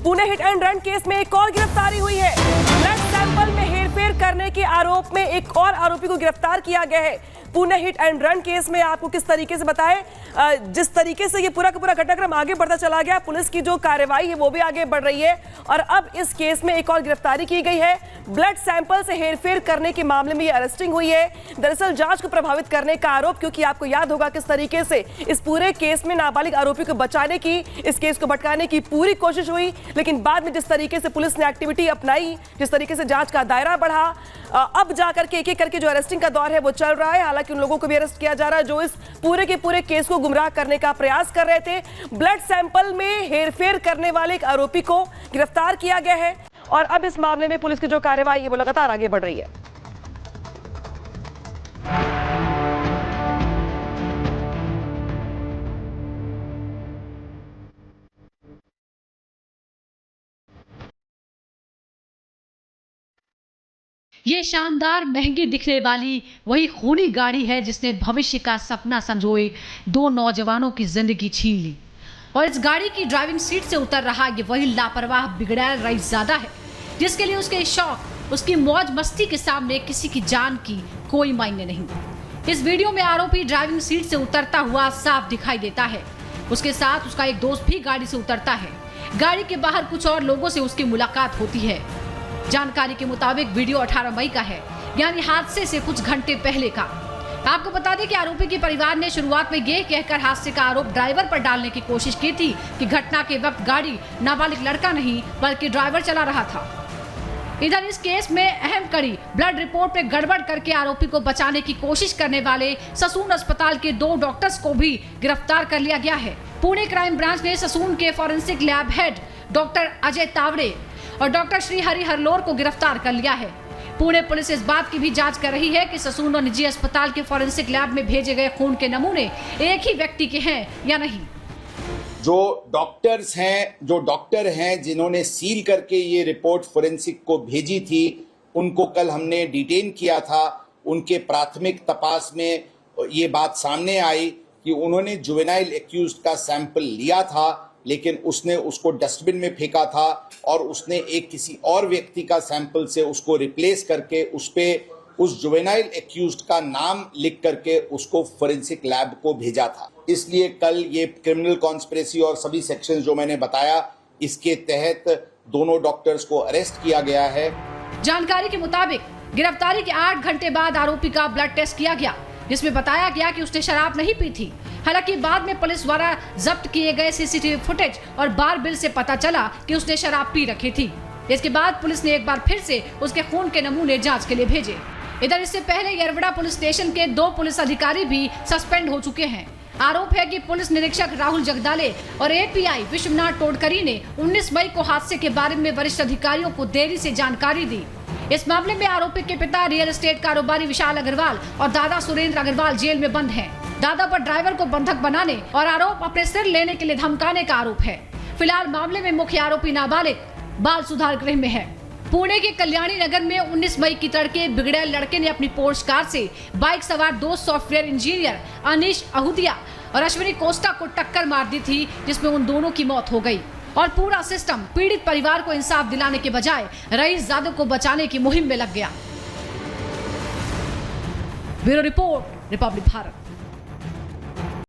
Pune hit and run case में एक और गिरफ्तारी हुई है। ब्लड सैंपल में हेरफेर करने के आरोप में एक और आरोपी को गिरफ्तार किया गया है। Pune hit and run case में आपको किस तरीके से बताएं, जिस तरीके से ये पूरा का पूरा घटनाक्रम आगे बढ़ता चला गया, पुलिस की जो कार्रवाई है वो भी आगे बढ़ रही है और अब इस केस में एक और गिरफ्तारी की गई है। ब्लड सैंपल से हेरफेर करने के मामले में ये अरेस्टिंग हुई है। दरअसल जांच को प्रभावित करने का आरोप, क्योंकि आपको याद होगा किस तरीके से इस पूरे केस में नाबालिग आरोपी को बचाने की, इस केस को भटकाने की पूरी कोशिश हुई, लेकिन बाद में जिस तरीके से पुलिस ने एक्टिविटी अपनाई, जिस तरीके से जांच का दायरा बढ़ा, अब जाकर के एक एक करके जो अरेस्टिंग का दौर है वो चल रहा है। हालांकि उन लोगों को भी अरेस्ट किया जा रहा है जो इस पूरे के पूरे केस को गुमराह करने का प्रयास कर रहे थे। ब्लड सैंपल में हेरफेर करने वाले एक आरोपी को गिरफ्तार किया गया है और अब इस मामले में पुलिस की जो कार्रवाई है वो लगातार आगे बढ़ रही है। ये शानदार महंगी दिखने वाली वही खूनी गाड़ी है जिसने भविष्य का सपना संजोए दो नौजवानों की जिंदगी छीन ली। और इस गाड़ी की ड्राइविंग सीट से उतर रहा ये वही लापरवाह बिगड़ैल रईसज़ादा है जिसके लिए उसके शौक, उसकी मौज मस्ती के सामने किसी की जान की कोई मायने नहीं। इस वीडियो में आरोपी ड्राइविंग सीट से उतरता हुआ साफ दिखाई देता है। उसके साथ उसका एक दोस्त भी गाड़ी से उतरता है। गाड़ी के बाहर कुछ और लोगों से उसकी मुलाकात होती है। जानकारी के मुताबिक वीडियो 18 मई का है, यानी हादसे से कुछ घंटे पहले का। आपको बता दें कि आरोपी के परिवार ने शुरुआत में ये कहकर हादसे का आरोप ड्राइवर पर डालने की कोशिश की थी कि घटना के वक्त गाड़ी नाबालिग लड़का नहीं बल्कि ड्राइवर चला रहा था। इधर इस केस में अहम कड़ी ब्लड रिपोर्ट में गड़बड़ करके आरोपी को बचाने की कोशिश करने वाले ससून अस्पताल के 2 डॉक्टर्स को भी गिरफ्तार कर लिया गया है। पुणे क्राइम ब्रांच ने ससून के forensic lab head doctor Ajay Tawde और डॉक्टर श्री हरि हरलोर को गिरफ्तार कर लिया है। पुणे पुलिस इस बात की भी जांच कर रही है कि ससून और निजी अस्पताल के फॉरेंसिक लैब में भेजे गए खून के नमूने एक ही व्यक्ति के हैं या नहीं। जो डॉक्टर हैं जिन्होंने सील करके ये रिपोर्ट फोरेंसिक को भेजी थी, उनको कल हमने डिटेन किया था। उनके प्राथमिक तपास में ये बात सामने आई कि उन्होंने जुवेनाइल एक्यूज्ड का सैंपल लिया था, लेकिन उसने उसको डस्टबिन में फेंका था और उसने एक किसी और व्यक्ति का सैंपल से उसको रिप्लेस करके उस जुवेनाइल एक्यूज्ड का नाम लिख करके उसको फोरेंसिक लैब को भेजा था। इसलिए कल ये क्रिमिनल कॉन्स्पिरेसी और सभी सेक्शंस जो मैंने बताया, इसके तहत दोनों डॉक्टर्स को अरेस्ट किया गया है। जानकारी के मुताबिक गिरफ्तारी के 8 घंटे बाद आरोपी का ब्लड टेस्ट किया गया, जिसमें बताया गया कि उसने शराब नहीं पी थी। हालांकि बाद में पुलिस द्वारा जब्त किए गए सीसीटीवी फुटेज और बार बिल से पता चला कि उसने शराब पी रखी थी। इसके बाद पुलिस ने एक बार फिर से उसके खून के नमूने जांच के लिए भेजे। इधर इससे पहले यरवड़ा पुलिस स्टेशन के 2 पुलिस अधिकारी भी सस्पेंड हो चुके हैं। आरोप है कि पुलिस निरीक्षक राहुल जगदाले और एपीआई विश्वनाथ टोडकरी ने 19 मई को हादसे के बारे में वरिष्ठ अधिकारियों को देरी से जानकारी दी। इस मामले में आरोपी के पिता रियल एस्टेट कारोबारी विशाल अग्रवाल और दादा सुरेंद्र अग्रवाल जेल में बंद हैं। दादा पर ड्राइवर को बंधक बनाने और आरोप अपने सिर लेने के लिए धमकाने का आरोप है। फिलहाल मामले में मुख्य आरोपी नाबालिग बाल सुधार गृह में है। पुणे के कल्याणी नगर में 19 मई की तड़के बिगड़ैल लड़के ने अपनी पोर्श कार से बाइक सवार 2 सॉफ्टवेयर इंजीनियर अनीश अहुदिया और अश्विनी कोस्टा को टक्कर मार दी थी, जिसमें उन दोनों की मौत हो गई और पूरा सिस्टम पीड़ित परिवार को इंसाफ दिलाने के बजाय रईसज़ादों को बचाने की मुहिम में लग गया। Bureau report, Republic Bharat.